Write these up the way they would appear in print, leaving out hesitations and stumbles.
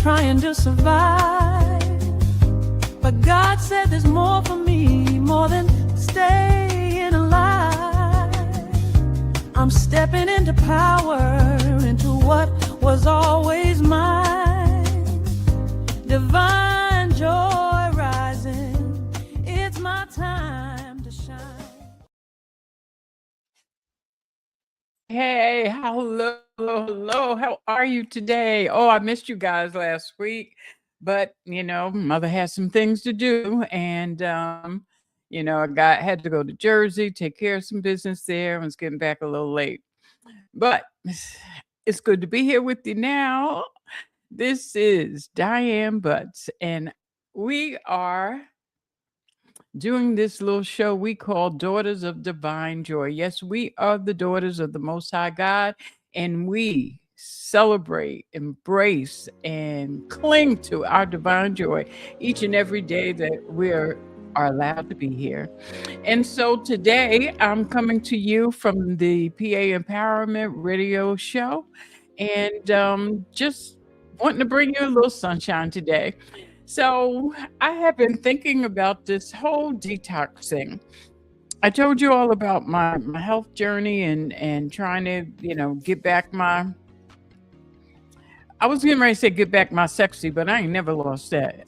trying to survive. But God said there's more for me, more than staying alive. I'm stepping into power, into what was always mine. Divine joy rising, it's my time to shine. Hey, hello, hello. How are you today? Oh, I missed you guys last week, but mother had some things to do, and I had to go to Jersey, take care of some business there. I was getting back a little late, but it's good to be here with you now. This is Diane Butts, and we are doing this little show we call Daughters of Divine Joy. Yes, we are the daughters of the Most High God, and we celebrate, embrace, and cling to our divine joy each and every day that are allowed to be here. And so today I'm coming to you from the PA Empowerment Radio Show, and just wanting to bring you a little sunshine today. So I have been thinking about this whole detox thing. I told you all about my health journey and trying to, get back I was getting ready to say get back my sexy, but I ain't never lost that.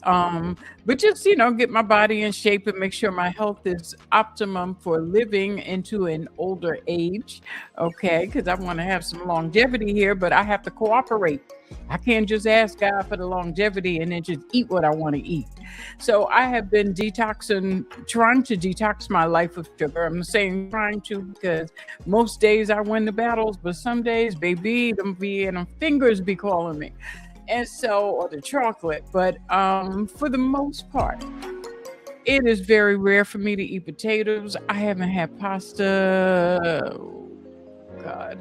But just, get my body in shape and make sure my health is optimum for living into an older age. Okay, because I want to have some longevity here, but I have to cooperate. I can't just ask God for the longevity and then just eat what I want to eat. So I have been trying to detox my life of sugar. I'm saying trying to because most days I win the battles, but some days, baby, them fingers be calling me. And so, or the chocolate. But for the most part, it is very rare for me to eat potatoes. I haven't had pasta. Oh, God.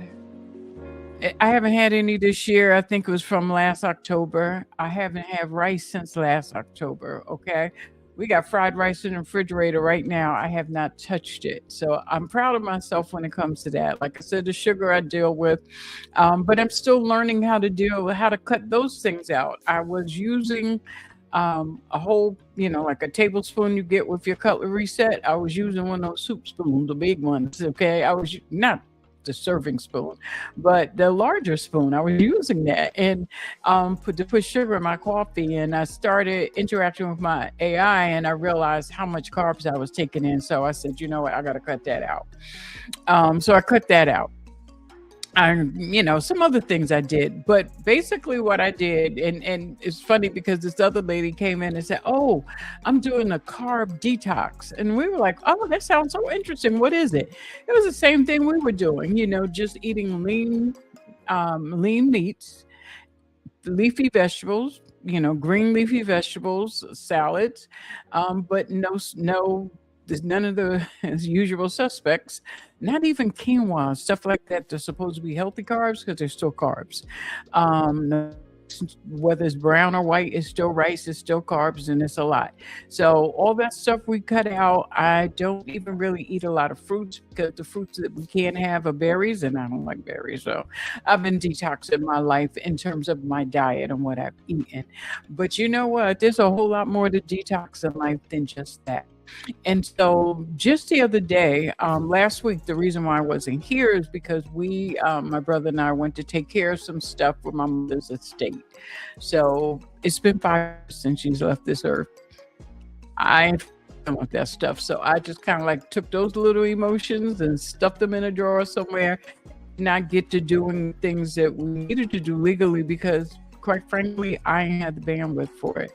I haven't had any this year. I think it was from last October. I haven't had rice since last October. Okay. We got fried rice in the refrigerator right now. I have not touched it. So I'm proud of myself when it comes to that. Like I said, the sugar I deal with, but I'm still learning how to cut those things out. I was using a whole, like a tablespoon you get with your cutlery set. I was using one of those soup spoons, the big ones. Okay. I was not the serving spoon, but the larger spoon. I was using that and to put sugar in my coffee. And I started interacting with my AI, and I realized how much carbs I was taking in. So I said, you know what, I got to cut that out. So I cut that out. Some other things I did, but basically what I did, and it's funny because this other lady came in and said, "Oh, I'm doing a carb detox," and we were like, "Oh, that sounds so interesting. What is it?" It was the same thing we were doing, just eating lean meats, leafy vegetables, green leafy vegetables, salads, but no. There's none of the usual suspects, not even quinoa, stuff like that. They're supposed to be healthy carbs because they're still carbs. No, whether it's brown or white, it's still rice, it's still carbs, and it's a lot. So all that stuff we cut out. I don't even really eat a lot of fruits because the fruits that we can have are berries, and I don't like berries. So I've been detoxing my life in terms of my diet and what I've eaten. But you know what? There's a whole lot more to detox in life than just that. And so just the other day, last week, the reason why I wasn't here is because my brother and I went to take care of some stuff for my mother's estate. So it's been 5 years since she's left this earth. I ain't done with that stuff. So I just kind of like took those little emotions and stuffed them in a drawer somewhere, not get to doing things that we needed to do legally because quite frankly, I ain't had the bandwidth for it.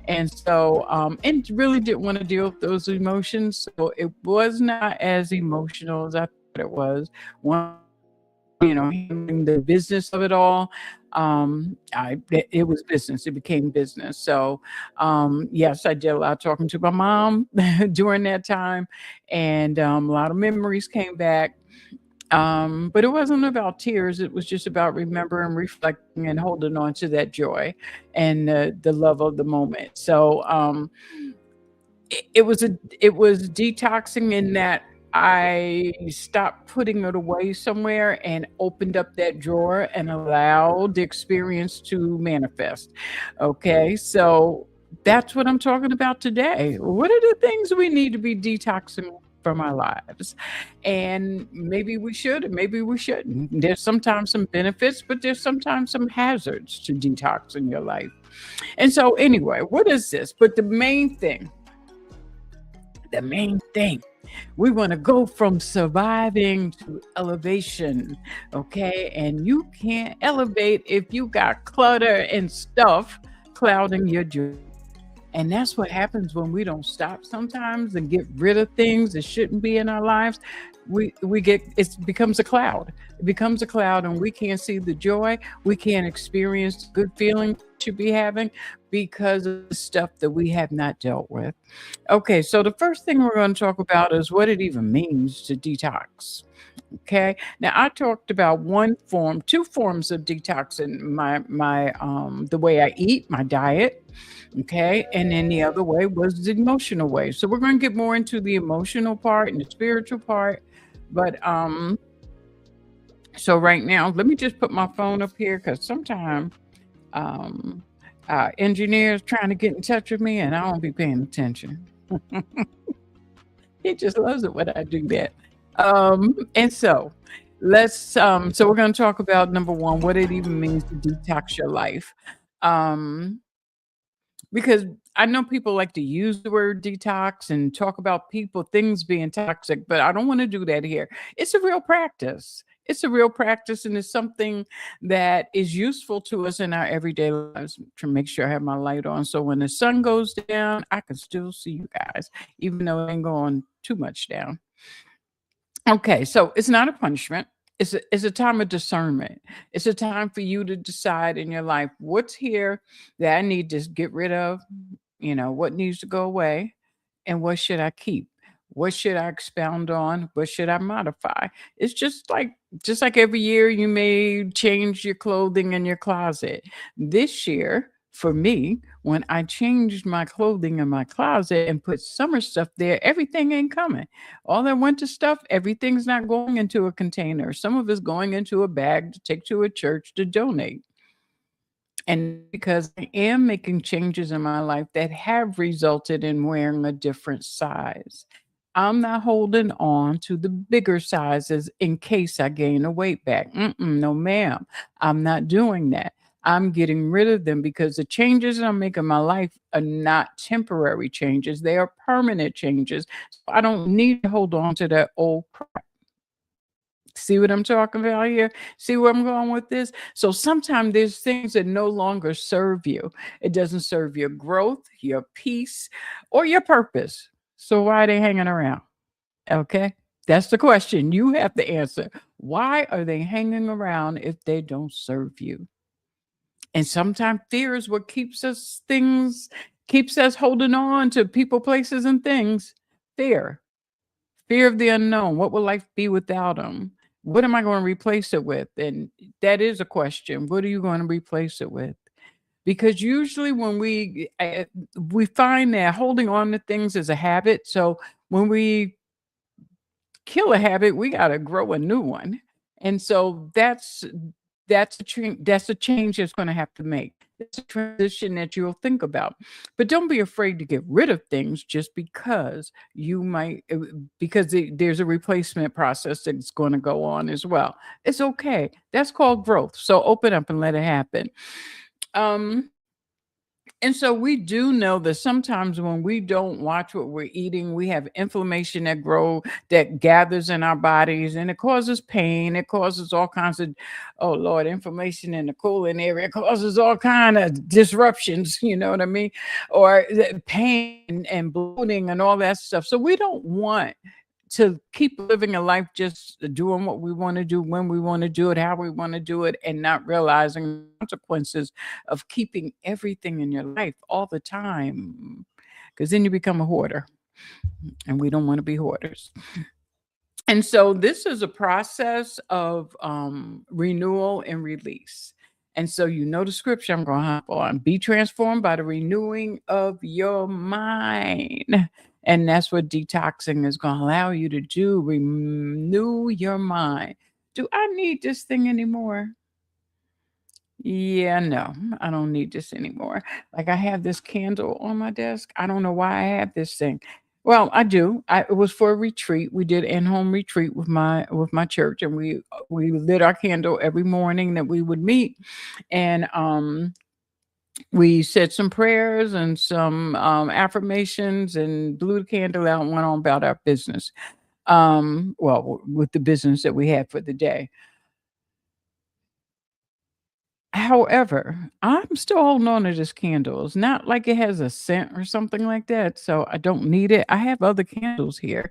And so, and really didn't want to deal with those emotions. So it was not as emotional as I thought it was. One, handling the business of it all. It was business. It became business. So, yes, I did a lot of talking to my mom during that time, and a lot of memories came back. But it wasn't about tears. It was just about remembering, reflecting, and holding on to that joy and the love of the moment. So it was detoxing in that I stopped putting it away somewhere and opened up that drawer and allowed the experience to manifest. Okay, so that's what I'm talking about today. What are the things we need to be detoxing from our lives? And maybe we should, and maybe we shouldn't. There's sometimes some benefits, but there's sometimes some hazards to detox in your life. And so, anyway, what is this? But the main thing, we want to go from surviving to elevation. Okay. And you can't elevate if you got clutter and stuff clouding your journey. And that's what happens when we don't stop sometimes and get rid of things that shouldn't be in our lives. We get, it becomes a cloud. It becomes a cloud, and we can't see the joy. We can't experience the good feeling we should be having because of the stuff that we have not dealt with. Okay, so the first thing we're going to talk about is what it even means to detox. Okay. Now I talked about two forms of detoxing, the way I eat, my diet. Okay. And then the other way was the emotional way. So we're going to get more into the emotional part and the spiritual part. But so right now, let me just put my phone up here because sometimes um engineers trying to get in touch with me and I don't be paying attention. He just loves it when I do that. And so so we're going to talk about number one, what it even means to detox your life. Um, because I know people like to use the word detox and talk about things being toxic, but I don't want to do that here. It's a real practice. It's a real practice, and it's something that is useful to us in our everyday lives. To make sure I have my light on, so when the sun goes down, I can still see you guys, even though it ain't going too much down. Okay, so it's not a punishment. It's a time of discernment. It's a time for you to decide in your life what's here that I need to get rid of, what needs to go away, and what should I keep? What should I expound on? What should I modify? It's just like every year you may change your clothing in your closet. This year, for me, when I changed my clothing in my closet and put summer stuff there, everything ain't coming. All that winter stuff, everything's not going into a container. Some of it's going into a bag to take to a church to donate. And because I am making changes in my life that have resulted in wearing a different size, I'm not holding on to the bigger sizes in case I gain a weight back. No, ma'am. I'm not doing that. I'm getting rid of them because the changes I'm making in my life are not temporary changes. They are permanent changes. So I don't need to hold on to that old crap. See what I'm talking about here? See where I'm going with this? So sometimes there's things that no longer serve you. It doesn't serve your growth, your peace, or your purpose. So why are they hanging around? Okay. That's the question you have to answer. Why are they hanging around if they don't serve you? And sometimes fear is what keeps us holding on to people, places, and things. Fear. Fear of the unknown. What will life be without them? What am I going to replace it with? And that is a question. What are you going to replace it with? Because usually when we find that holding on to things is a habit. So when we kill a habit, we got to grow a new one. And so that's a change that's going to have to make. It's a transition that you'll think about. But don't be afraid to get rid of things just because there's a replacement process that's going to go on as well. It's okay. That's called growth. So open up and let it happen. Um and so we do know that sometimes when we don't watch what we're eating, we have inflammation that gathers in our bodies, and it causes pain. It causes all kinds of, oh Lord, inflammation in the colon area causes all kind of disruptions. You know what I mean? Or pain and bloating and all that stuff. So we don't want to keep living a life just doing what we want to do, when we want to do it, how we want to do it, and not realizing the consequences of keeping everything in your life all the time. Because then you become a hoarder, and we don't want to be hoarders. And so this is a process of renewal and release. And so you know the scripture I'm going to hop on. Be transformed by the renewing of your mind. And that's what detoxing is going to allow you to do. Renew your mind. Do I need this thing anymore? Yeah, no, I don't need this anymore. Like I have this candle on my desk. I don't know why I have this thing. Well, I do. It was for a retreat. We did in-home retreat with my church, and we lit our candle every morning that we would meet, and we said some prayers and some affirmations, and blew the candle out and went on about our business. With the business that we had for the day. However, I'm still holding on to this candle. It's not like it has a scent or something like that, so I don't need it. I have other candles here.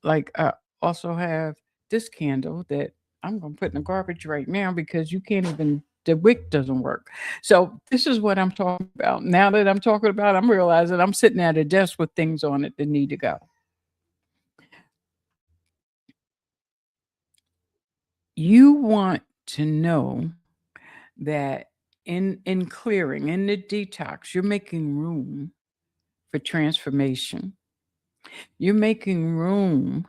Like I also have this candle that I'm gonna put in the garbage right now because you can't even the wick doesn't work. So this is what I'm talking about. Now that I'm talking about, I'm realizing I'm sitting at a desk with things on it that need to go. You want to know that in clearing, in the detox, you're making room for transformation. You're making room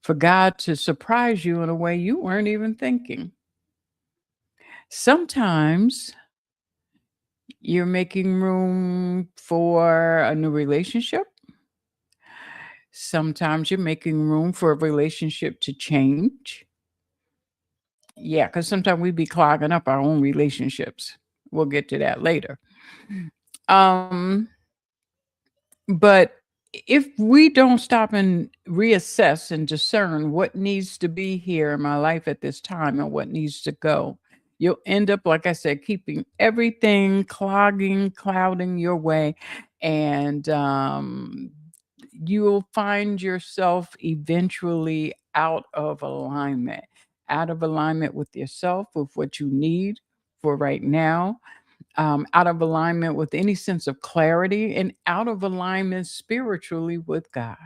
for God to surprise you in a way you weren't even thinking. Sometimes you're making room for a new relationship. Sometimes you're making room for a relationship to change. Yeah, because sometimes we be clogging up our own relationships. We'll get to that later. Um, But if we don't stop and reassess and discern what needs to be here in my life at this time and what needs to go, you'll end up, like I said, keeping everything clogging, clouding your way. And you'll find yourself eventually out of alignment with yourself, with what you need for right now, out of alignment with any sense of clarity, and out of alignment spiritually with God.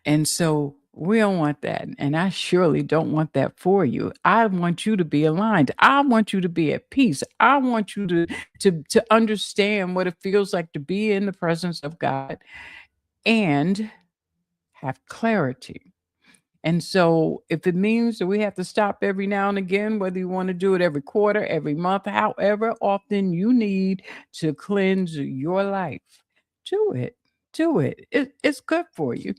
And so we don't want that. And I surely don't want that for you. I want you to be aligned. I want you to be at peace. I want you to understand what it feels like to be in the presence of God and have clarity. And so, if it means that we have to stop every now and again, whether you want to do it every quarter, every month, however often you need to cleanse your life, do it. Do it. It's good for you.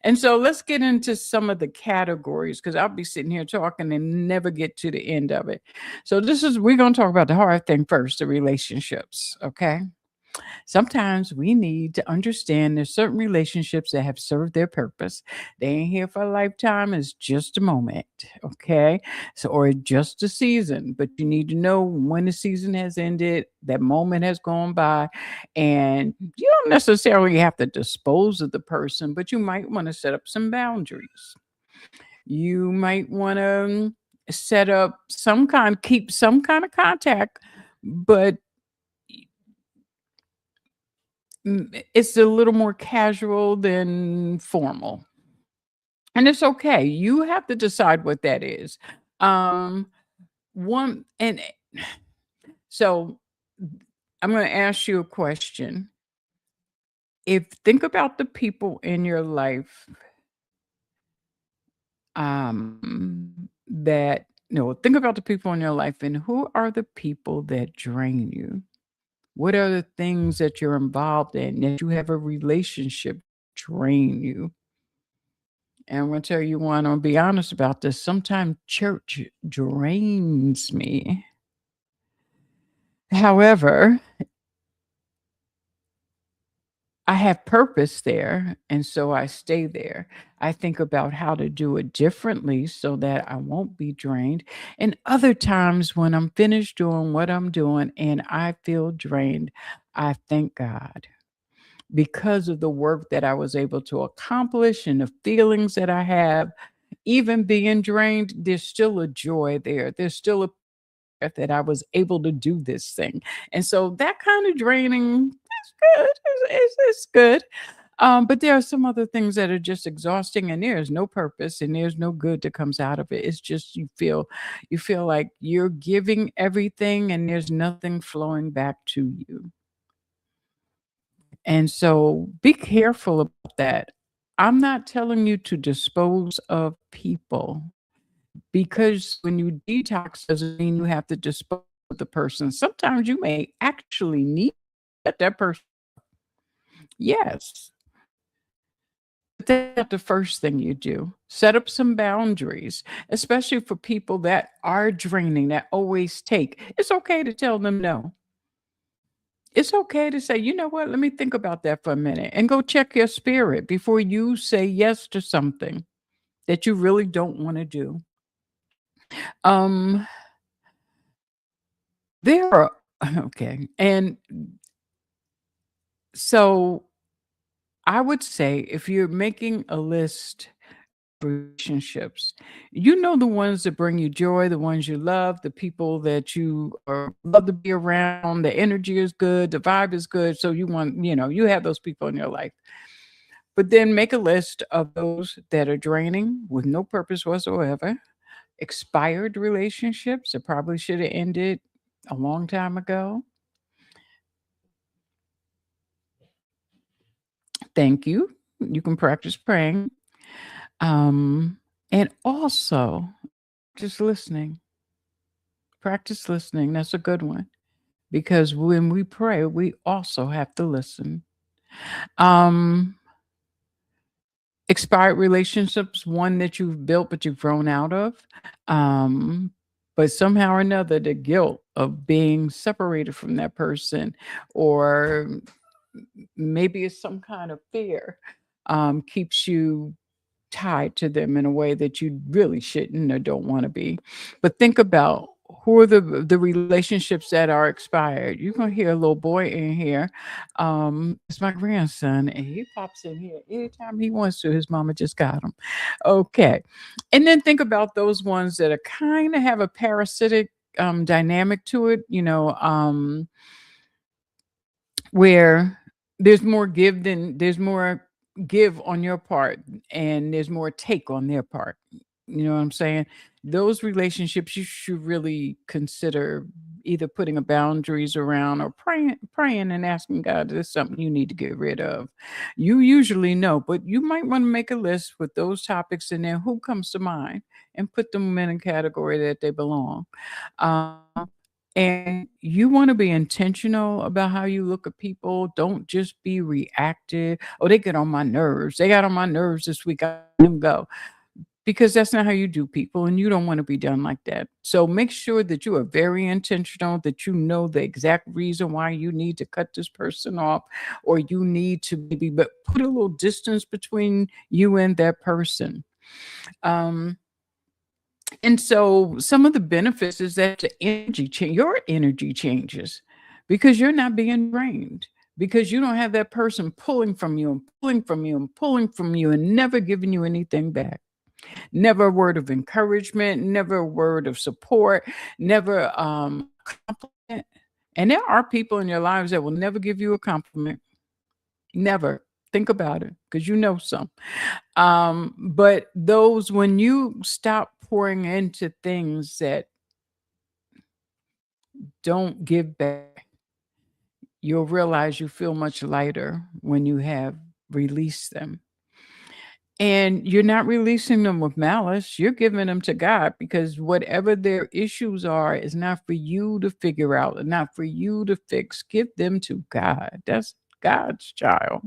And so, let's get into some of the categories because I'll be sitting here talking and never get to the end of it. So, we're going to talk about the hard thing first, the relationships. Okay. Sometimes we need to understand there's certain relationships that have served their purpose. They ain't here for a lifetime, it's just a moment, okay? So, or just a season, but you need to know when the season has ended, that moment has gone by, and you don't necessarily have to dispose of the person, but you might want to set up some boundaries. You might want to keep some kind of contact, but it's a little more casual than formal, and it's okay. You have to decide what that is. Um, one and so I'm going to ask you a question. If think about the people in your life that no, think about the people in your life and who are the people that drain you? What are the things that you're involved in that you have a relationship drain you? And I'm gonna tell you one, I'm gonna be honest about this. Sometimes church drains me. However, I have purpose there, and so I stay there. I think about how to do it differently so that I won't be drained. And other times when I'm finished doing what I'm doing and I feel drained, I thank God because of the work that I was able to accomplish and the feelings that I have. Even being drained, there's still a joy there. There's still a that I was able to do this thing. And so that kind of draining is good. It's good. But there are some other things that are just exhausting and there's no purpose and there's no good that comes out of it. It's just you feel like you're giving everything and there's nothing flowing back to you. And so be careful about that. I'm not telling you to dispose of people because when you detox doesn't mean you have to dispose of the person. Sometimes you may actually need that person. Yes. But that's not the first thing you do. Set up some boundaries, especially for people that are draining, that always take. It's okay to tell them no. It's okay to say, you know what, let me think about that for a minute and go check your spirit before you say yes to something that you really don't want to do. Um, there are, okay. And so I would say if you're making a list relationships. You know the ones that bring you joy, the ones you love, the people that you are love to be around, the energy is good, the vibe is good. So you want, you have those people in your life. But then make a list of those that are draining with no purpose whatsoever, expired relationships that probably should have ended a long time ago. Thank you. You can practice praying. Um, and also just listening. Practice listening. That's a good one. Because when we pray, we also have to listen. Um, Expired relationships, one that you've built but you've grown out of. Um, but somehow or another, the guilt of being separated from that person, or maybe it's some kind of fear, keeps you tied to them in a way that you really shouldn't or don't want to be. But think about who are the relationships that are expired. You're gonna hear a little boy in here. It's my grandson, and he pops in here anytime he wants to. His mama just got him. Okay. And then think about those ones that are kind of have a parasitic dynamic to it, where there's more give on your part and there's more take on their part. You know what I'm saying? Those relationships you should really consider either putting a boundaries around or praying and asking God, this is something you need to get rid of. You usually know, but you might want to make a list with those topics in there, who comes to mind, and put them in a category that they belong. Um, and you want to be intentional about how you look at people. Don't just be reactive. Oh, they get on my nerves. They got on my nerves this week. I let them go. Because that's not how you do people, and you don't want to be done like that. So make sure that you are very intentional, that you know the exact reason why you need to cut this person off, or you need to maybe but put a little distance between you and that person. Um, and so some of the benefits is that the energy change, your energy changes because you're not being drained, because you don't have that person pulling from you and pulling from you and pulling from you and never giving you anything back. Never a word of encouragement, never a word of support, never compliment. And there are people in your lives that will never give you a compliment. Never. Think about it because you know some. But those, when you stop pouring into things that don't give back, you'll realize you feel much lighter when you have released them. And you're not releasing them with malice. You're giving them to God because whatever their issues are is not for you to figure out and not for you to fix. Give them to God. That's God's child.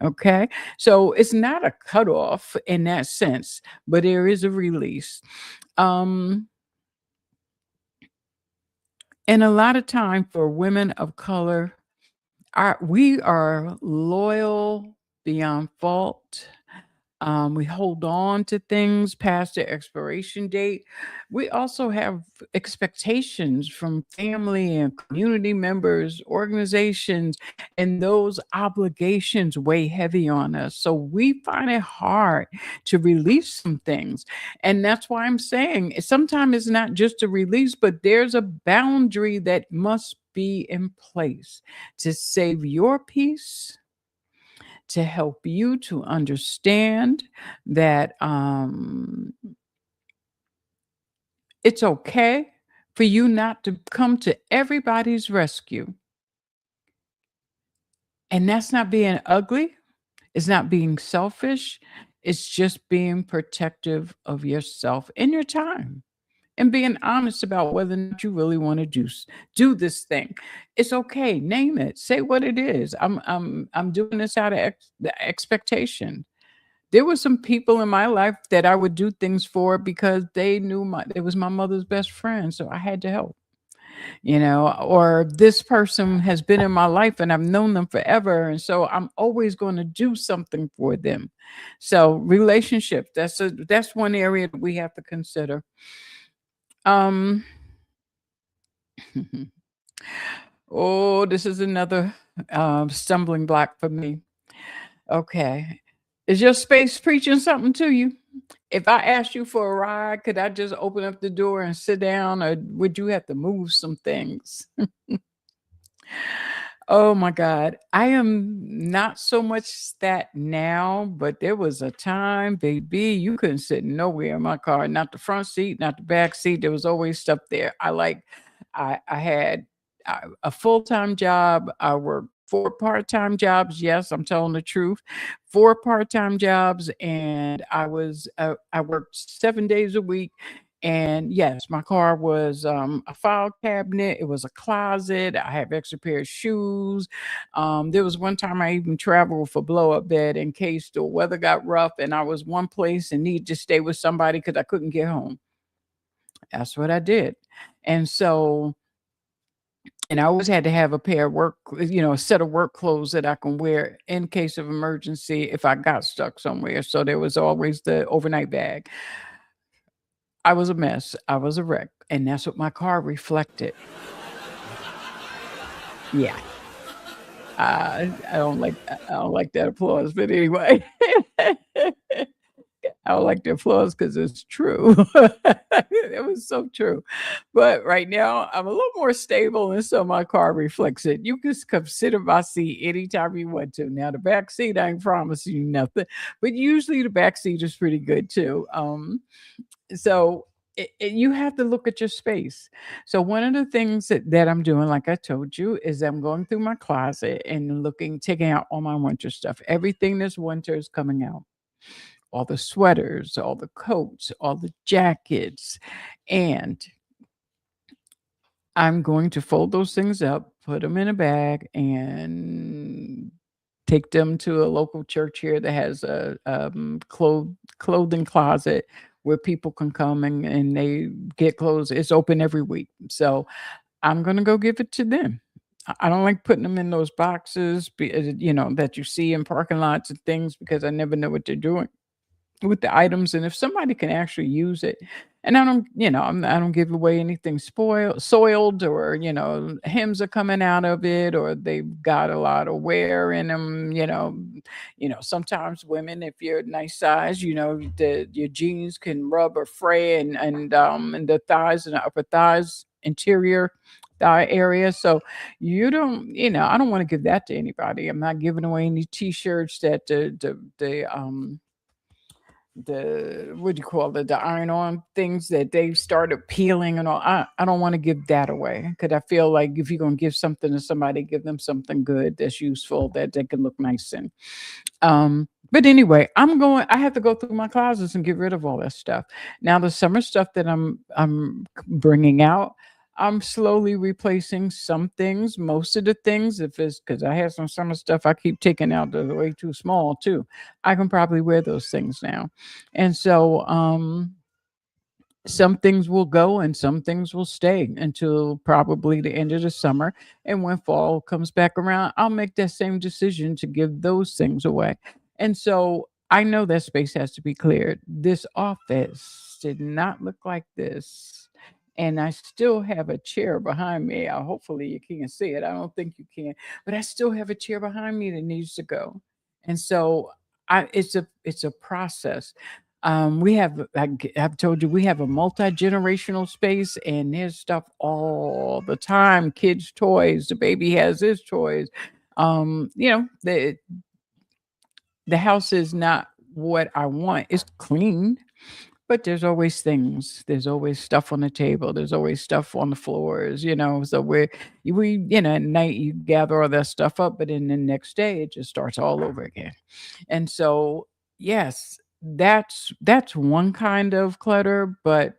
Okay. So it's not a cutoff in that sense, but there is a release. Um, and a lot of time for women of color, we are loyal beyond fault. We hold on to things past their expiration date. We also have expectations from family and community members, organizations, and those obligations weigh heavy on us. So we find it hard to release some things. And that's why I'm saying sometimes it's not just a release, but there's a boundary that must be in place to save your peace, to help you to understand that it's okay for you not to come to everybody's rescue And that's not being ugly, it's not being selfish, it's just being protective of yourself and your time and being honest about whether or not you really want to do this thing. It's okay. Name it. Say what it is. I'm doing this out of the expectation. There were some people in my life that I would do things for because they knew it was my mother's best friend, so I had to help. Or this person has been in my life and I've known them forever, and so I'm always going to do something for them. So relationship, that's one area that we have to consider. Um Oh, this is another stumbling block for me. Okay. Is your space preaching something to you? If I asked you for a ride, could I just open up the door and sit down, or would you have to move some things? Oh my God. I am not so much that now, but there was a time, baby, you couldn't sit nowhere in my car, not the front seat, not the back seat. There was always stuff there. I had a full-time job. I worked four part-time jobs. Yes, I'm telling the truth. Four part-time jobs, and I worked 7 days a week. And yes, my car was a file cabinet. It was a closet. I have extra pair of shoes. There was one time I even traveled with a blow up bed in case the weather got rough and I was one place and needed to stay with somebody because I couldn't get home. That's what I did. And so, and I always had to have a pair of a set of work clothes that I can wear in case of emergency if I got stuck somewhere. So there was always the overnight bag. I was a mess. I was a wreck. And that's what my car reflected. Yeah. I don't like that applause, but anyway. I don't like the applause because it's true. It was so true. But right now, I'm a little more stable, and so my car reflects it. You can come sit in my seat anytime you want to. Now, the back seat, I ain't promising you nothing, but usually the back seat is pretty good too. So you have to look at your space. So one of the things that I'm doing, like I told you, is I'm going through my closet and taking out all my winter stuff. Everything this winter is coming out. All the sweaters, all the coats, all the jackets. And I'm going to fold those things up, put them in a bag, and take them to a local church here that has a clothing closet where people can come and they get clothes. It's open every week. So I'm going to go give it to them. I don't like putting them in those boxes, that you see in parking lots and things because I never know what they're doing with the items, and if somebody can actually use it, and I don't give away anything soiled, or hems are coming out of it, or they've got a lot of wear in them. Sometimes women, if you're a nice size, your jeans can rub or fray, and the thighs and the upper thighs interior thigh area. So I don't want to give that to anybody. I'm not giving away any t-shirts that the what do you call it, the iron on things that they've started peeling and all. I don't want to give that away because I feel like if you're going to give something to somebody, give them something good that's useful that they can look nice in. But anyway, I have to go through my closets and get rid of all that stuff. Now the summer stuff that I'm bringing out, I'm slowly replacing some things. Most of the things, if it's because I have some summer stuff I keep taking out that are way too small too, I can probably wear those things now. And so some things will go and some things will stay until probably the end of the summer. And when fall comes back around, I'll make that same decision to give those things away. And so I know that space has to be cleared. This office did not look like this. And I still have a chair behind me. Hopefully you can't see it. I don't think you can, but I still have a chair behind me that needs to go. And so it's a process. I've told you we have a multi-generational space, and there's stuff all the time. Kids' toys, the baby has his toys. The house is not what I want. It's clean, But there's always things. There's always stuff on the table. There's always stuff on the floors, so at night you gather all that stuff up, but then the next day it just starts all over again. And so, yes, that's one kind of clutter, but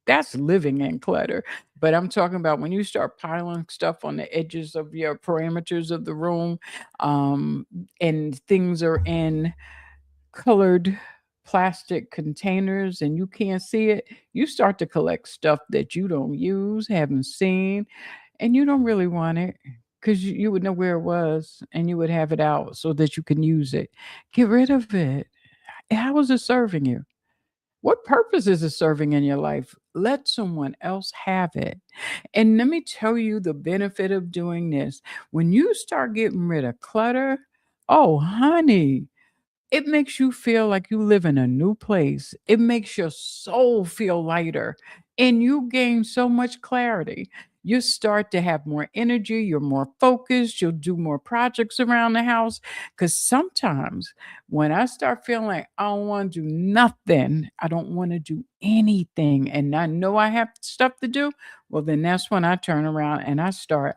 that's living in clutter. But I'm talking about when you start piling stuff on the edges of your parameters of the room, um, and things are in colored plastic containers and you can't see it, you start to collect stuff that you don't use, haven't seen, and you don't really want it because you would know where it was and you would have it out so that you can use it. Get rid of it. How is it serving you? What purpose is it serving in your life? Let someone else have it. And let me tell you the benefit of doing this. When you start getting rid of clutter, oh, honey, it makes you feel like you live in a new place. It makes your soul feel lighter and you gain so much clarity. You start to have more energy, you're more focused, you'll do more projects around the house. Because sometimes when I start feeling like I don't want to do nothing, I don't want to do anything, and I know I have stuff to do, well, then that's when I turn around and I start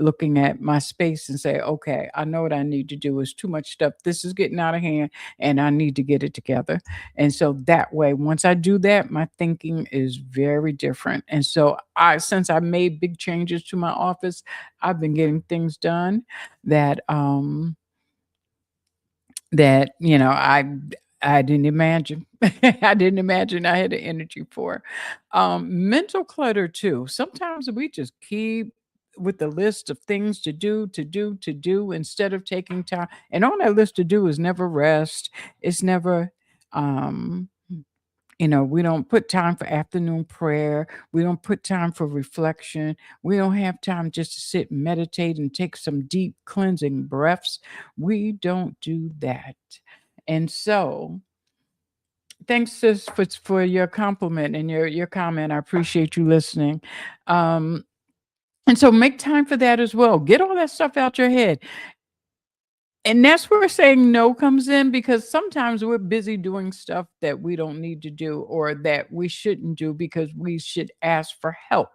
looking at my space and say, okay, I know what I need to do. It's too much stuff. This is getting out of hand and I need to get it together. And so that way, once I do that, my thinking is very different. And so since I made big changes to my office, I've been getting things done that, I didn't imagine. I didn't imagine I had the energy for. Mental clutter too. Sometimes we just keep with the list of things to do, to do, to do instead of taking time. And on that list to do is never rest. It's never um we don't put time for afternoon prayer. We don't put time for reflection. We don't have time just to sit and meditate and take some deep cleansing breaths. We don't do that. And so, thanks sis for your compliment and your comment. I appreciate you listening. Um, and so make time for that as well. Get all that stuff out your head. And that's where saying no comes in because sometimes we're busy doing stuff that we don't need to do or that we shouldn't do because we should ask for help.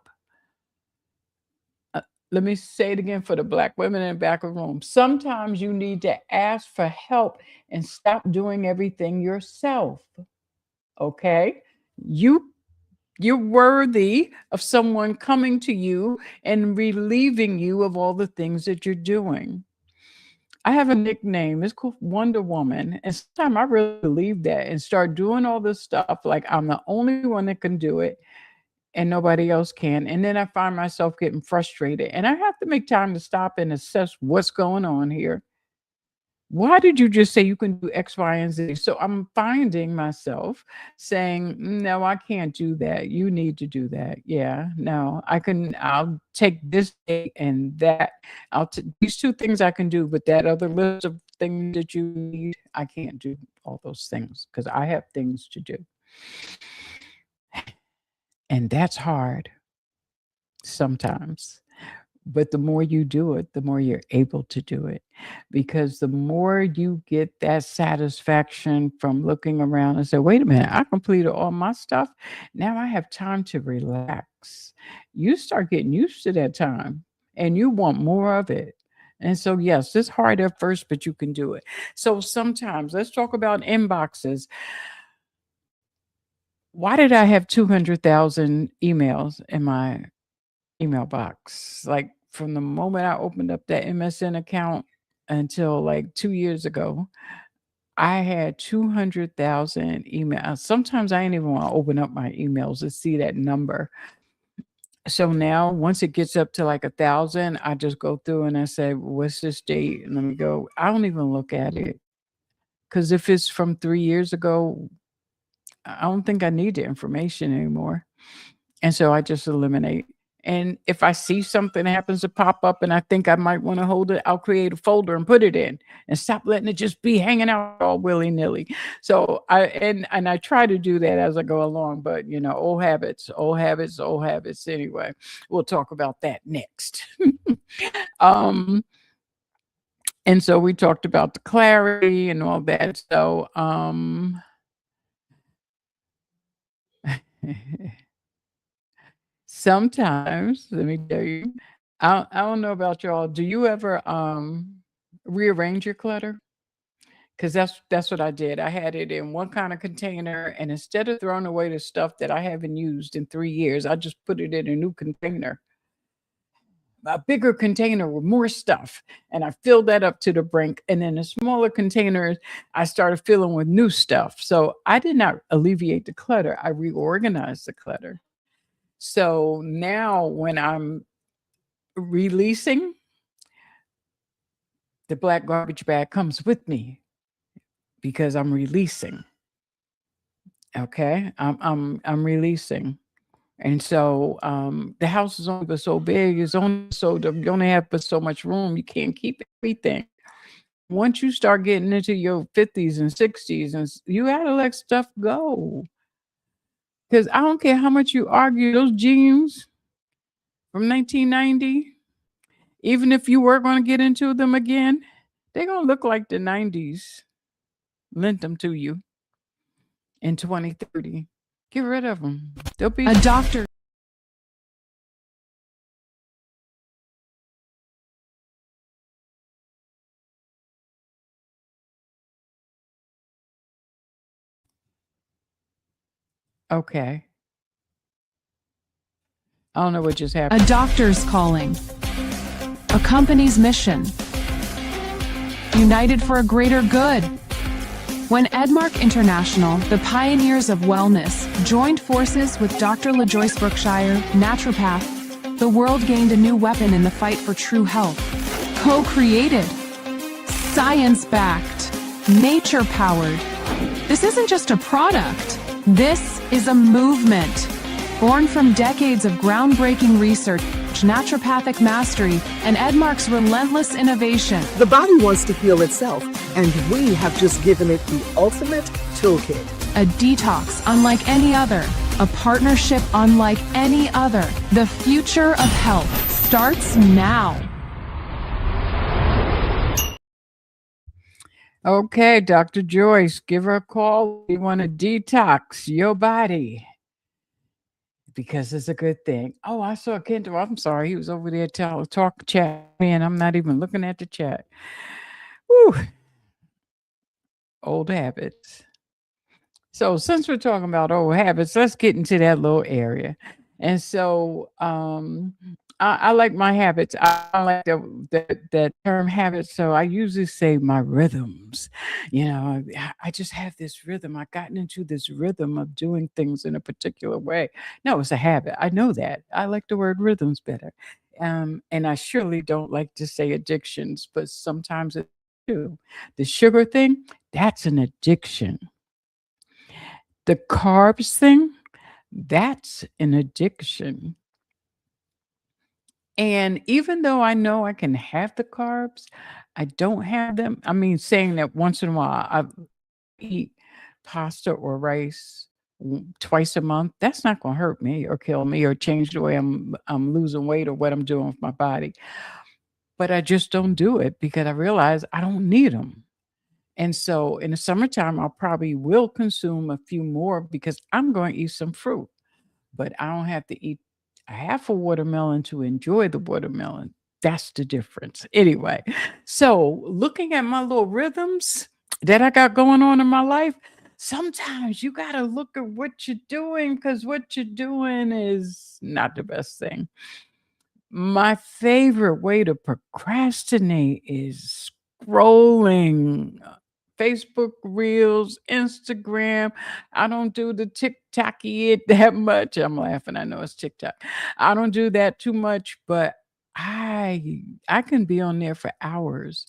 Uh, Let me say it again for the black women in the back of the room. Sometimes you need to ask for help and stop doing everything yourself. Okay? You you're worthy of someone coming to you and relieving you of all the things that you're doing. I have a nickname. It's called Wonder Woman. And sometimes I really believe that and start doing all this stuff like I'm the only one that can do it and nobody else can. And then I find myself getting frustrated. And I have to make time to stop and assess what's going on here. Why did you just say you can do X, Y, and Z? So I'm finding myself saying, no, I can't do that. You need to do that. Yeah, no, I'll take this day and that. These two things I can do, but that other list of things that you need, I can't do all those things because I have things to do. And that's hard sometimes. But the more you do it, the more you're able to do it. Because the more you get that satisfaction from looking around and say, wait a minute, I completed all my stuff. Now I have time to relax. You start getting used to that time and you want more of it. And so, yes, it's hard at first, but you can do it. So sometimes let's talk about inboxes. Why did I have 200,000 emails in my email box? Like from the moment I opened up that MSN account until like 2 years ago, I had 200,000 emails. Sometimes I didn't even want to open up my emails to see that number. So now, once it gets up to like 1,000, I just go through and I say, "What's this date?" And let me go. I don't even look at it because if it's from 3 years ago, I don't think I need the information anymore. And so I just eliminate. And if I see something happens to pop up and I think I might want to hold it, I'll create a folder and put it in and stop letting it just be hanging out all willy-nilly. So and I try to do that as I go along, but old habits, old habits, old habits. Anyway, we'll talk about that next. um and so we talked about the clarity and all that. So Sometimes, let me tell you, I don't know about y'all. Do you ever rearrange your clutter? Because that's what I did. I had it in one kind of container, and instead of throwing away the stuff that I haven't used in 3 years, I just put it in a new container, a bigger container with more stuff, and I filled that up to the brink. And then the smaller containers, I started filling with new stuff. So I did not alleviate the clutter. I reorganized the clutter. So now when I'm releasing, the black garbage bag comes with me because I'm releasing. Okay, I'm releasing, and so the house is only but so big. It's only you only have but so much room. You can't keep everything. Once you start getting into your 50s and 60s, and you gotta let stuff go. Because I don't care how much you argue, those jeans from 1990, even if you were going to get into them again, they're going to look like the 90s. Lent them to you in 2030. Get rid of them. They'll be A doctor. okay. I don't know what just A happened. doctor's calling. A company's mission. United for a greater good. When Edmark International, the pioneers of wellness, joined forces with Dr. LaJoyce Brookshire, naturopath, the world gained a new weapon in the fight for true health. Co-created, science-backed, nature-powered. This isn't just a product. This is a movement. Born from decades of groundbreaking research, naturopathic mastery, and Edmark's relentless innovation. The body wants to heal itself, and we have just given it the ultimate toolkit. A detox unlike any other. A partnership unlike any other. The future of health starts now. Okay, Dr. Joyce, give her a call. You want to detox your body because it's a good thing. Oh, I saw Kendall. I'm sorry. He was over there chat me, and I'm not even looking at the chat. Whew. Old habits. So since we're talking about old habits, let's get into that little area. And so I like my habits. I like that term habits. So I usually say my rhythms. I just have this rhythm. I've gotten into this rhythm of doing things in a particular way. No, it's a habit. I know that. I like the word rhythms better. And I surely don't like to say addictions, but sometimes it's true. The sugar thing, that's an addiction. The carbs thing, that's an addiction. And even though I know I can have the carbs, I don't have them. I mean, saying that once in a while I eat pasta or rice twice a month, that's not going to hurt me or kill me or change the way I'm losing weight or what I'm doing with my body. But I just don't do it because I realize I don't need them. And so in the summertime, I probably will consume a few more because I'm going to eat some fruit, but I don't have to eat a half a watermelon to enjoy the watermelon. That's the difference. Anyway, so looking at my little rhythms that I got going on in my life, sometimes you got to look at what you're doing because what you're doing is not the best thing. My favorite way to procrastinate is scrolling Facebook Reels, Instagram. I don't do the TikToky it that much. I'm laughing. I know it's TikTok. I don't do that too much, but I can be on there for hours.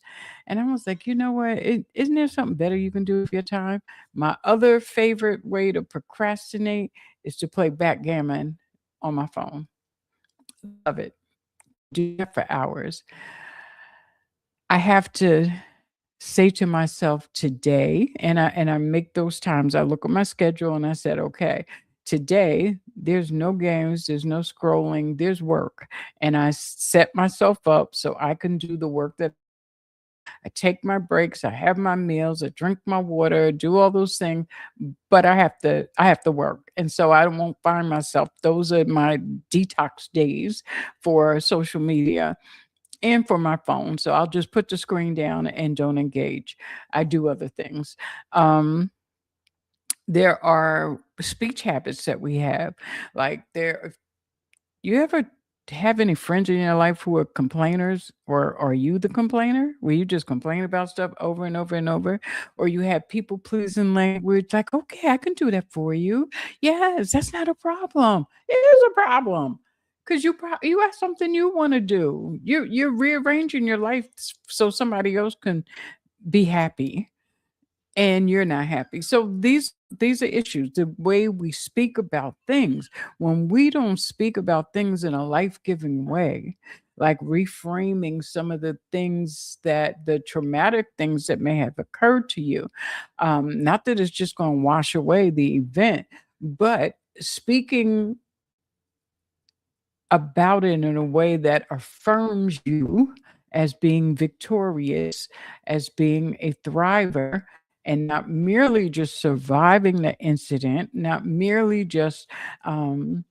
And I was like, you know what? Isn't there something better you can do with your time? My other favorite way to procrastinate is to play backgammon on my phone. Love it. Do that for hours. I have to say to myself today, and I make those times. I look at my schedule and I said, okay, today there's no games, there's no scrolling, there's work. And I set myself up so I can do the work that I take my breaks, I have my meals, I drink my water, do all those things, but I have to work. And so I won't find myself, those are my detox days for social media and for my phone. So I'll just put the screen down and don't engage. I do other things. Um, there are speech habits that we have. Like there you ever have any friends in your life who are complainers, or are you the complainer? Where you just complain about stuff over and over and over? Or you have people pleasing language like, okay, I can do that for you. Yes, that's not a problem. It is a problem. Because you have something you want to do. You're rearranging your life so somebody else can be happy and you're not happy. So these are issues. The way we speak about things. When we don't speak about things in a life-giving way, like reframing some of the things that the traumatic things that may have occurred to you. Not that it's just going to wash away the event, but speaking about it in a way that affirms you as being victorious, as being a thriver, and not merely just surviving the incident, not merely just um,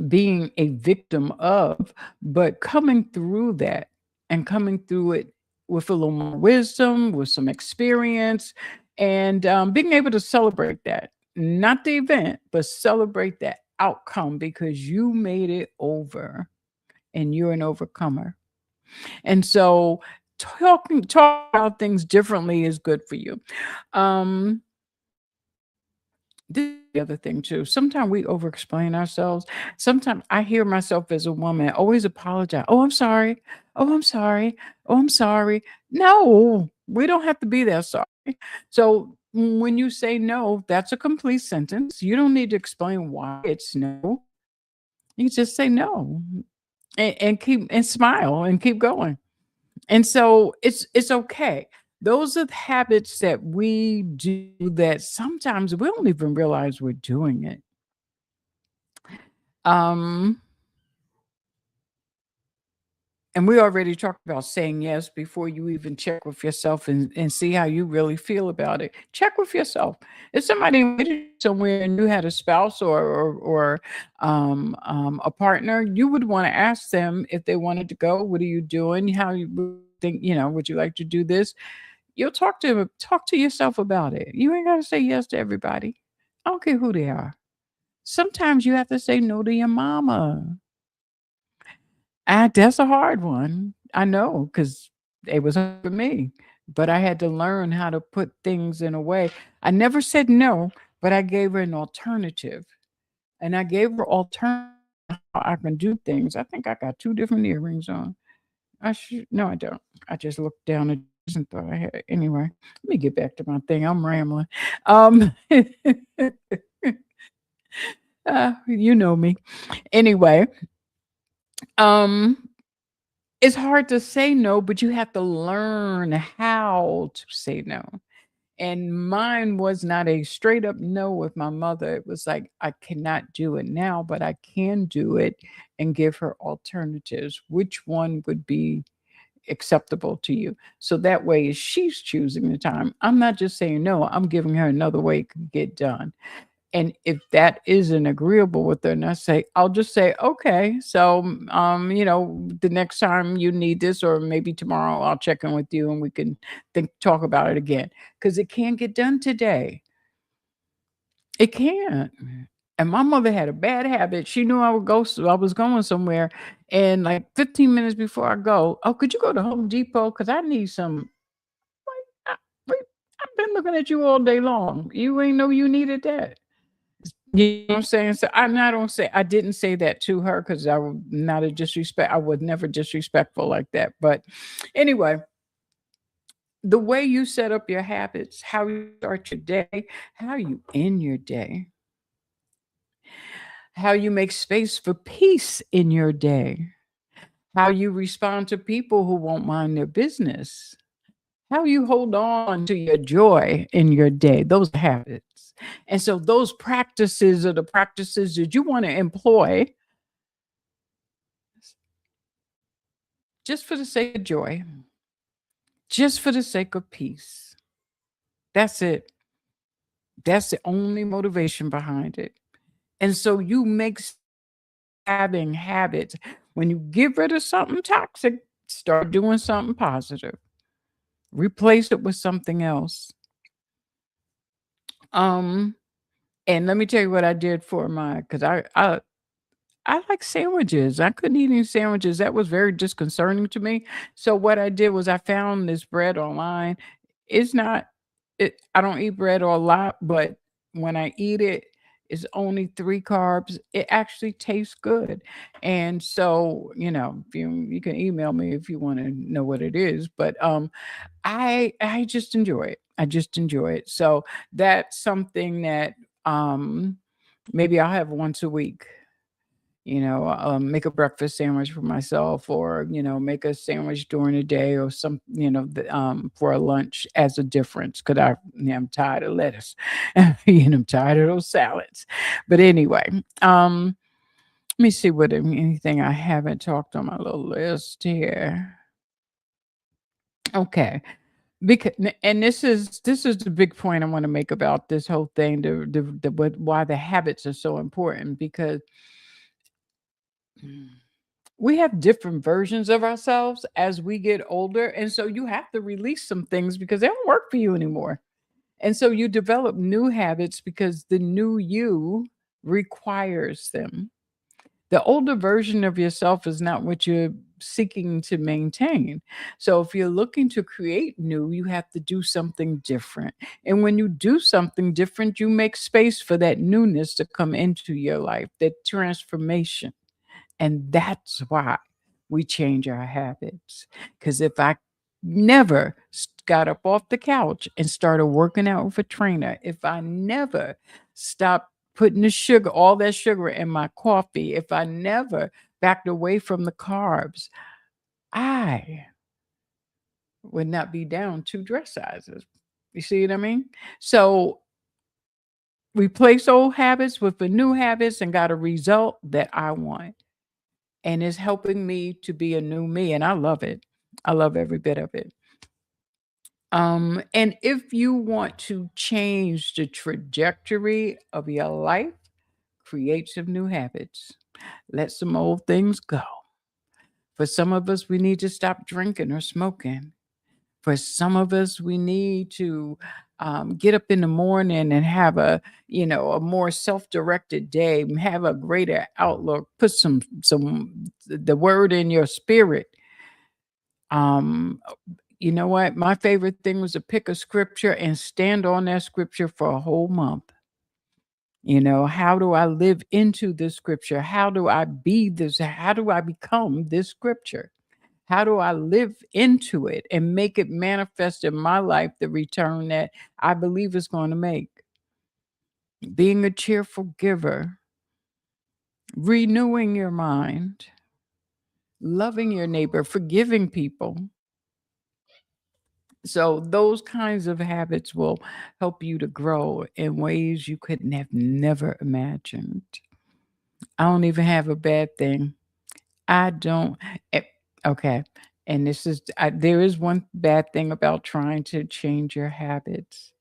being a victim of, but coming through that and coming through it with a little more wisdom, with some experience, and being able to celebrate that. Not the event, but celebrate that outcome because you made it over and you're an overcomer. And so talk about things differently is good for you. Um, this is the other thing too. Sometimes we over explain ourselves. Sometimes I hear myself as a woman always apologize. Oh, I'm sorry. Oh, I'm sorry. Oh, I'm sorry. No, we don't have to be that sorry. So when you say no, that's a complete sentence. You don't need to explain why it's no. You just say no and keep and smile and keep going. And so it's okay. Those are the habits that we do that sometimes we don't even realize we're doing it. Um, and we already talked about saying yes before you even check with yourself and see how you really feel about it. Check with yourself. If somebody invited you somewhere and you had a spouse or a partner, you would want to ask them if they wanted to go. What are you doing? How you would think? Would you like to do this? You'll talk to yourself about it. You ain't gotta say yes to everybody. I don't care who they are. Sometimes you have to say no to your mama. That's a hard one. I know because it was hard for me, but I had to learn how to put things in a way. I never said no, but I gave her an alternative, and I gave her alternative how I can do things. I think I got 2 different earrings on. I should no, I don't. I just looked down at this and thought I had it. Anyway, let me get back to my thing. I'm rambling. Um, you know me. Anyway, um, it's hard to say no, but you have to learn how to say no. And mine was not a straight up no with my mother. It was like, I cannot do it now, but I can do it and give her alternatives. Which one would be acceptable to you? So that way, she's choosing the time. I'm not just saying no, I'm giving her another way it could get done. And if that isn't agreeable with her, and I'll just say, okay, so the next time you need this, or maybe tomorrow I'll check in with you and we can talk about it again. Because it can't get done today. It can't. And my mother had a bad habit. She knew I would go, so I was going somewhere. And like 15 minutes before I go, oh, could you go to Home Depot? Because I need some. Like, wait, I've been looking at you all day long. You ain't know you needed that. You know what I'm saying? So I don't say I didn't say that to her because I was not a disrespect. I was never disrespectful like that. But anyway, the way you set up your habits, how you start your day, how you end your day, how you make space for peace in your day, how you respond to people who won't mind their business, how you hold on to your joy in your day, those are habits. And so those practices are the practices that you want to employ just for the sake of joy. just for the sake of peace. That's it. That's the only motivation behind it. And so you make having habits. When you get rid of something toxic, start doing something positive. Replace it with something else. Um, and let me tell you what I did for my because I like sandwiches. I couldn't eat any sandwiches. That was very disconcerting to me. So what I did was I found this bread online. It's not I don't eat bread a lot, but when I eat it, it's only 3 carbs. It actually tastes good. And so, if you can email me if you want to know what it is, but I just enjoy it. I just enjoy it. So that's something that um maybe I'll have once a week. Make a breakfast sandwich for myself, or make a sandwich during the day, or for a lunch as a difference, because I'm tired of lettuce. I'm tired of those salads. But anyway, let me see what anything I haven't talked on my little list here. Okay. Because and this is the big point I want to make about this whole thing, why the habits are so important, because we have different versions of ourselves as we get older. And so you have to release some things because they don't work for you anymore. And so you develop new habits because the new you requires them. The older version of yourself is not what you're seeking to maintain. So if you're looking to create new, you have to do something different. And when you do something different, you make space for that newness to come into your life, that transformation. And that's why we change our habits. Because if I never got up off the couch and started working out with a trainer, if I never stopped putting all that sugar in my coffee, if I never backed away from the carbs, I would not be down 2 dress sizes. You see what I mean? So replace old habits with the new habits and got a result that I want. And it's helping me to be a new me, and I love it. I love every bit of it. And if you want to change the trajectory of your life, create some new habits. Let some old things go. For some of us, we need to stop drinking or smoking. For some of us, we need to get up in the morning and have a more self-directed day, have a greater outlook, put the word in your spirit. Um, you know what? My favorite thing was to pick a scripture and stand on that scripture for a whole month. How do I live into this scripture? How do I be this? How do I become this scripture? How do I live into it and make it manifest in my life the return that I believe it's going to make? Being a cheerful giver, renewing your mind, loving your neighbor, forgiving people. So those kinds of habits will help you to grow in ways you could have never imagined. I don't even have a bad thing. I don't. eh, Okay. And there is one bad thing about trying to change your habits.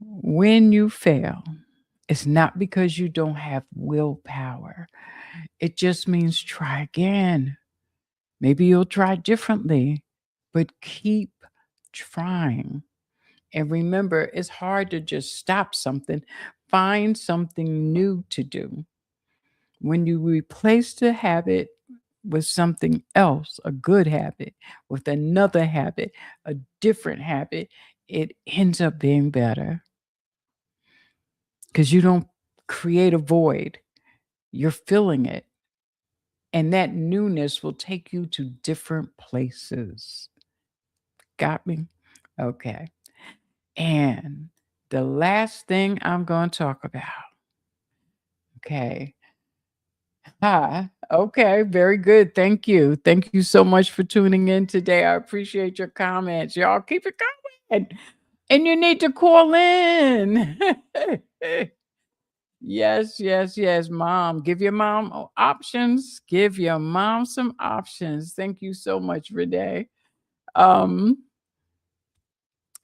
When you fail, it's not because you don't have willpower. It just means try again. Maybe you'll try differently, but keep trying. And remember, it's hard to just stop something. Find something new to do. When you replace the habit with something else, a good habit, with another habit, a different habit, it ends up being better because you don't create a void, you're filling it. And that newness will take you to different places. Got me? Okay. And the last thing I'm going to talk about. Okay. Hi. Okay. Very good. Thank you. Thank you so much for tuning in today. I appreciate your comments. Y'all keep it going. And you need to call in. Yes, yes, yes, mom. Give your mom options. Give your mom some options. Thank you so much, Renee. Um,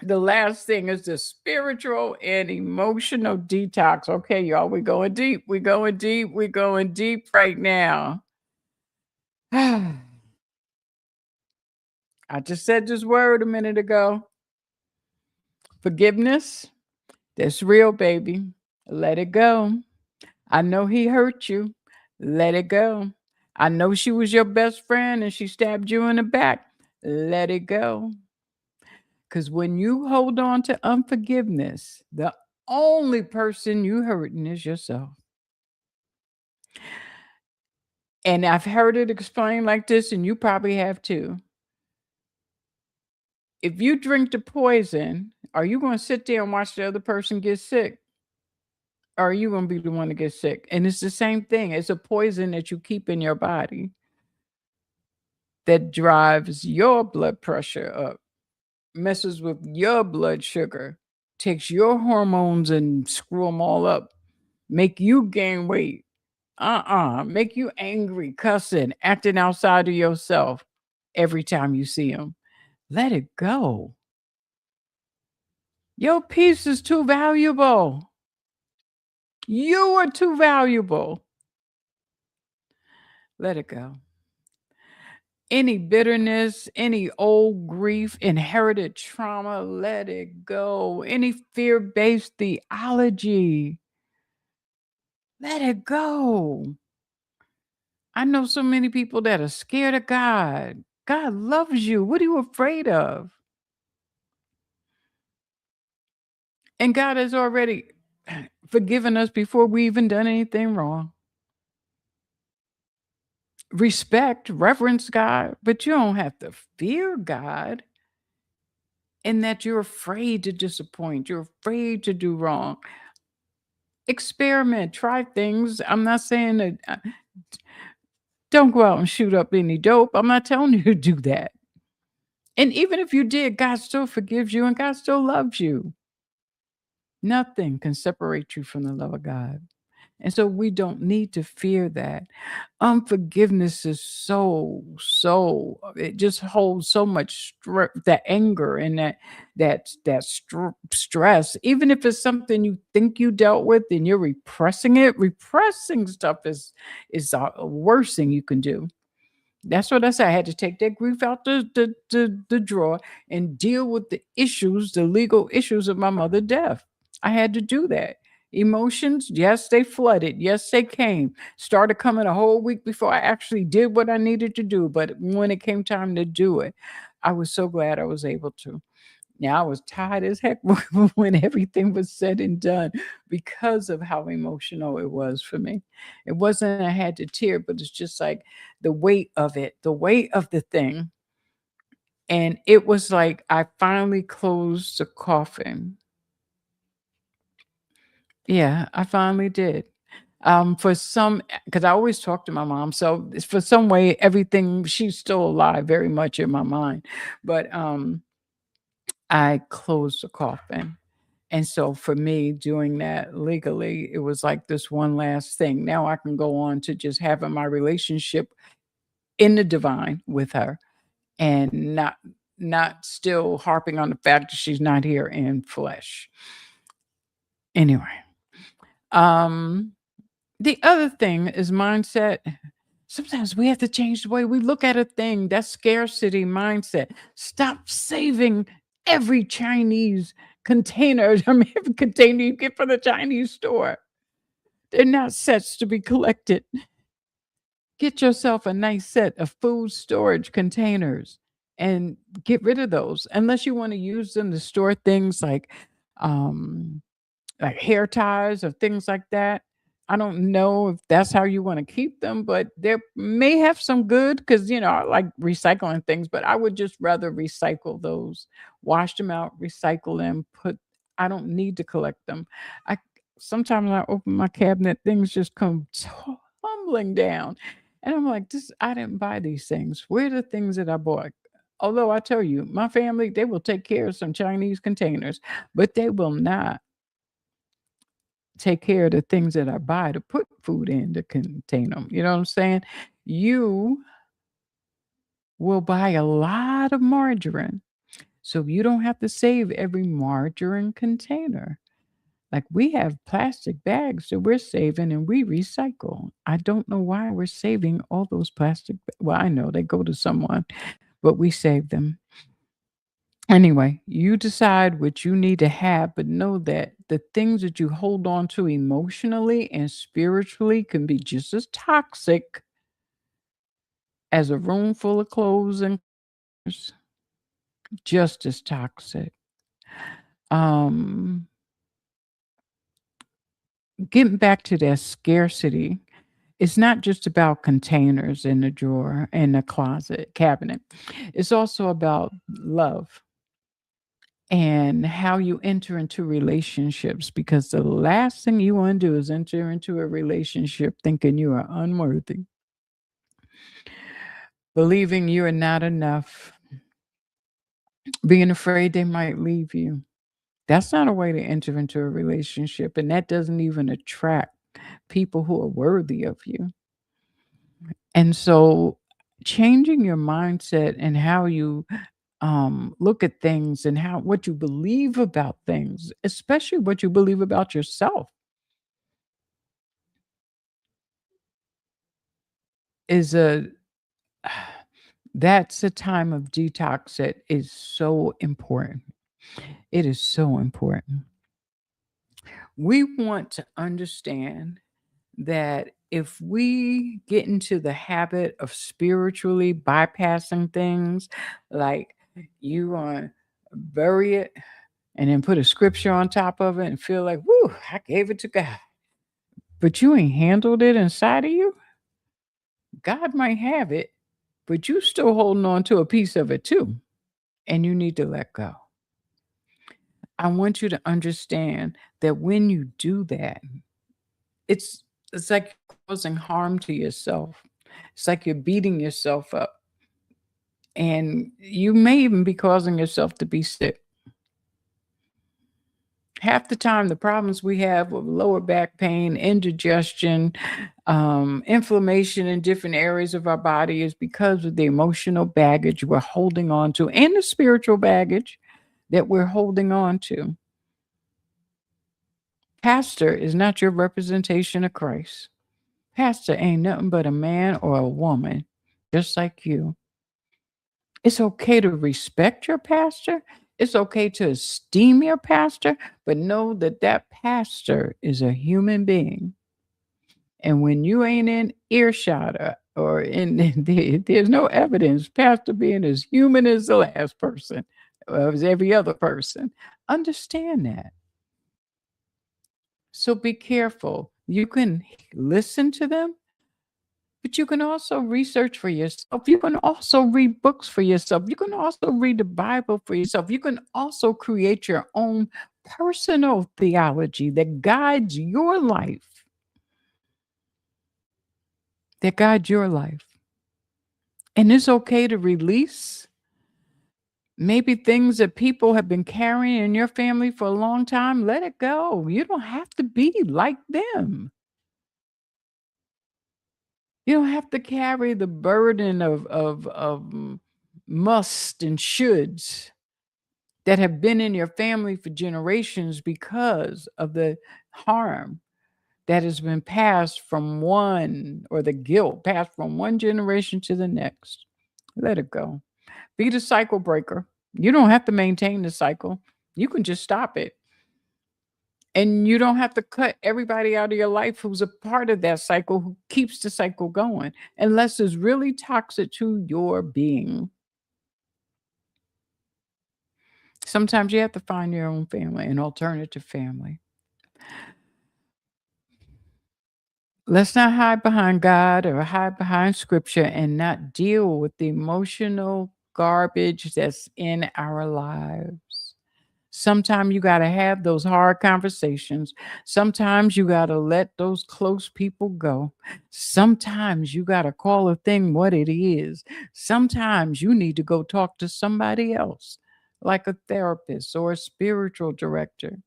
the last thing is the spiritual and emotional detox. Okay, y'all, we're going deep. We're going deep. We're going deep right now. I just said this word a minute ago. Forgiveness. That's real, baby. Let it go. I know he hurt you. Let it go. I know she was your best friend and she stabbed you in the back. Let it go. Because when you hold on to unforgiveness, the only person you hurting is yourself. And I've heard it explained like this, and you probably have too. If you drink the poison, are you going to sit there and watch the other person get sick? Or are you going to be the one to get sick? And it's the same thing. It's a poison that you keep in your body that drives your blood pressure up, messes with your blood sugar, takes your hormones and screw them all up, make you gain weight. Make you angry, cussing, acting outside of yourself every time you see them. Let it go. Your peace is too valuable. You are too valuable. Let it go. Any bitterness, any old grief, inherited trauma, let it go. Any fear based theology, let it go. I know so many people that are scared of God. God loves you. What are you afraid of? And God has already forgiven us before we even done anything wrong. Respect, reverence God, but you don't have to fear God in that you're afraid to disappoint. You're afraid to do wrong. Experiment, try things. I'm not saying that don't go out and shoot up any dope. I'm not telling you to do that. And even if you did, God still forgives you and God still loves you. Nothing can separate you from the love of God. And so we don't need to fear that. Unforgiveness is it just holds so much that anger and stress. Even if it's something you think you dealt with and you're repressing it, repressing stuff is the worst thing you can do. That's what I said. I had to take that grief out the drawer and deal with the issues, the legal issues of my mother death. I had to do that. Emotions, yes, they flooded. Yes, they came. Started coming a whole week before I actually did what I needed to do. But when it came time to do it, I was so glad I was able to. Now I was tired as heck when everything was said and done because of how emotional it was for me. It wasn't I had to tear, but it's just like the weight of it, the weight of the thing. And it was like I finally closed the coffin. Yeah, I finally did. For some, because I always talk to my mom, so it's for some way everything she's still alive, very much in my mind. But I closed the coffin. And so for me doing that legally, it was like this one last thing. Now I can go on to just having my relationship in the divine with her and not still harping on the fact that she's not here in flesh. Anyway, um the other thing is mindset. Sometimes we have to change the way we look at a thing. That scarcity mindset. Stop saving every Chinese container. I mean, every container you get from the Chinese store. They're not sets to be collected. Get yourself a nice set of food storage containers and get rid of those unless you want to use them to store things um like hair ties or things like that. I don't know if that's how you want to keep them, but there may have some good because I like recycling things, but I would just rather recycle those, wash them out, recycle them, I don't need to collect them. I Sometimes I open my cabinet, things just come tumbling down. And I'm like, this I didn't buy these things. Where are the things that I bought? Although I tell you, my family, they will take care of some Chinese containers, but they will not take care of the things that I buy to put food in to contain them. You know what I'm saying? You will buy a lot of margarine. So you don't have to save every margarine container. Like we have plastic bags that we're saving and we recycle. I don't know why we're saving all those plastic. Well, I know they go to someone, but we save them. Anyway, you decide what you need to have, but know that the things that you hold on to emotionally and spiritually can be just as toxic as a room full of clothes and clothes, just as toxic. Um, Getting back to that scarcity, it's not just about containers in the drawer, in the closet, cabinet. It's also about love and how you enter into relationships because the last thing you want to do is enter into a relationship thinking you are unworthy, believing you are not enough, being afraid they might leave you. That's not a way to enter into a relationship, and that doesn't even attract people who are worthy of you. And so changing your mindset and how you look at things and how what you believe about things, especially what you believe about yourself, is a that's a time of detox that is so important. It is so important. We want to understand that if we get into the habit of spiritually bypassing things, like you want to bury it and then put a scripture on top of it and feel like, whoo, I gave it to God. But you ain't handled it inside of you. God might have it, but you still holding on to a piece of it too. And you need to let go. I want you to understand that when you do that, it's it's like causing harm to yourself. It's like you're beating yourself up. And you may even be causing yourself to be sick. Half the time, the problems we have with lower back pain, indigestion, inflammation in different areas of our body is because of the emotional baggage we're holding on to and the spiritual baggage that we're holding on to. Pastor is not your representation of Christ. Pastor ain't nothing but a man or a woman, just like you. It's okay to respect your pastor. It's okay to esteem your pastor, but know that that pastor is a human being. And when you ain't in earshot or there's no evidence, pastor being as human as the last person, as every other person. Understand that. So be careful. You can listen to them, but you can also research for yourself. You can also read books for yourself. You can also read the Bible for yourself. You can also create your own personal theology that guides your life, that guides your life. And it's okay to release maybe things that people have been carrying in your family for a long time. Let it go. You don't have to be like them. You don't have to carry the burden of must and shoulds that have been in your family for generations because of the harm that has been passed from one or the guilt passed from one generation to the next. Let it go. Be the cycle breaker. You don't have to maintain the cycle. You can just stop it. And you don't have to cut everybody out of your life who's a part of that cycle, who keeps the cycle going, unless it's really toxic to your being. Sometimes you have to find your own family, an alternative family. Let's not hide behind God or hide behind scripture and not deal with the emotional garbage that's in our lives. Sometimes you got to have those hard conversations. Sometimes you got to let those close people go. Sometimes you got to call a thing what it is. Sometimes you need to go talk to somebody else, like a therapist or a spiritual director.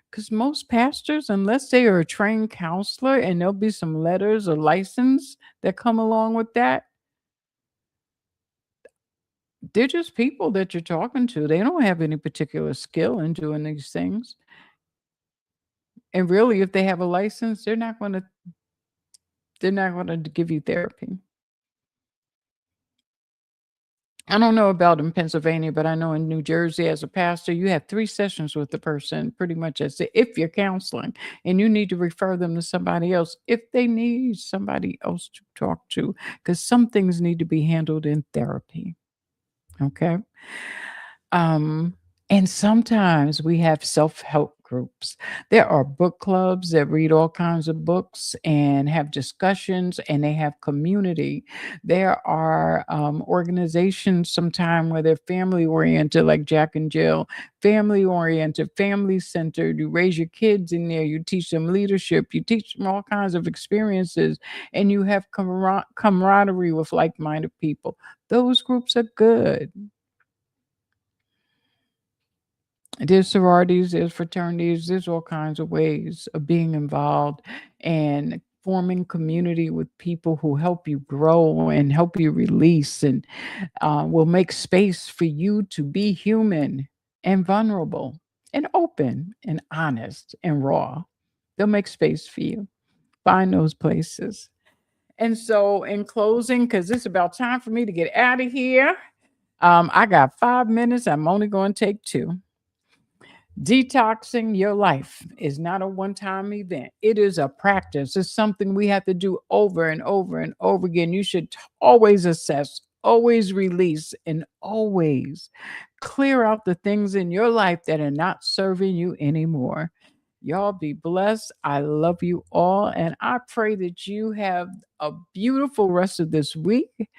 Because most pastors, unless they are a trained counselor, and there'll be some letters or license that come along with that, they're just people that you're talking to. They don't have any particular skill in doing these things. And really, if they have a license, they're not gonna give you therapy. I don't know about in Pennsylvania, but I know in New Jersey, as a pastor, you have 3 sessions with the person pretty much if you're counseling, and you need to refer them to somebody else if they need somebody else to talk to, because some things need to be handled in therapy. Okay. Um, and sometimes we have self-help groups. There are book clubs that read all kinds of books and have discussions, and they have community. There are organizations sometime where they're family oriented, like Jack and Jill, family oriented, family centered. You raise your kids in there, you teach them leadership, you teach them all kinds of experiences, and you have camaraderie with like minded people. Those groups are good. There's sororities, there's fraternities, there's all kinds of ways of being involved and forming community with people who help you grow and help you release, and will make space for you to be human and vulnerable and open and honest and raw. They'll make space for you. Find those places. And so, in closing, because it's about time for me to get out of here, I got 5 minutes. I'm only going to take 2. Detoxing your life is not a one-time event. It is a practice. It's something we have to do over and over and over again. You should always assess, always release, and always clear out the things in your life that are not serving you anymore. Y'all be blessed. I love you all. And I pray that you have a beautiful rest of this week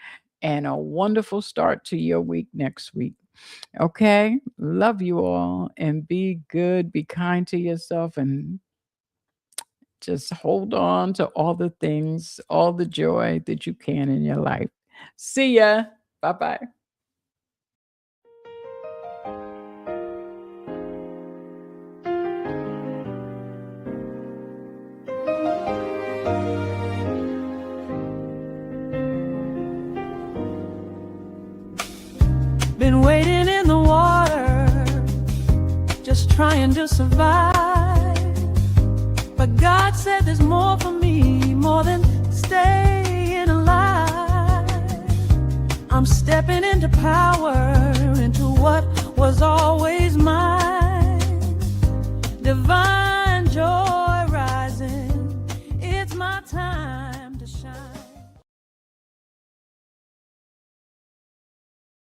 and a wonderful start to your week next week. Okay. Love you all, and be good, be kind to yourself, and just hold on to all the things, all the joy that you can in your life. See ya. Bye bye. Been waiting in the water, just trying to survive. But God said there's more for me, more than staying alive. I'm stepping into power, into what was all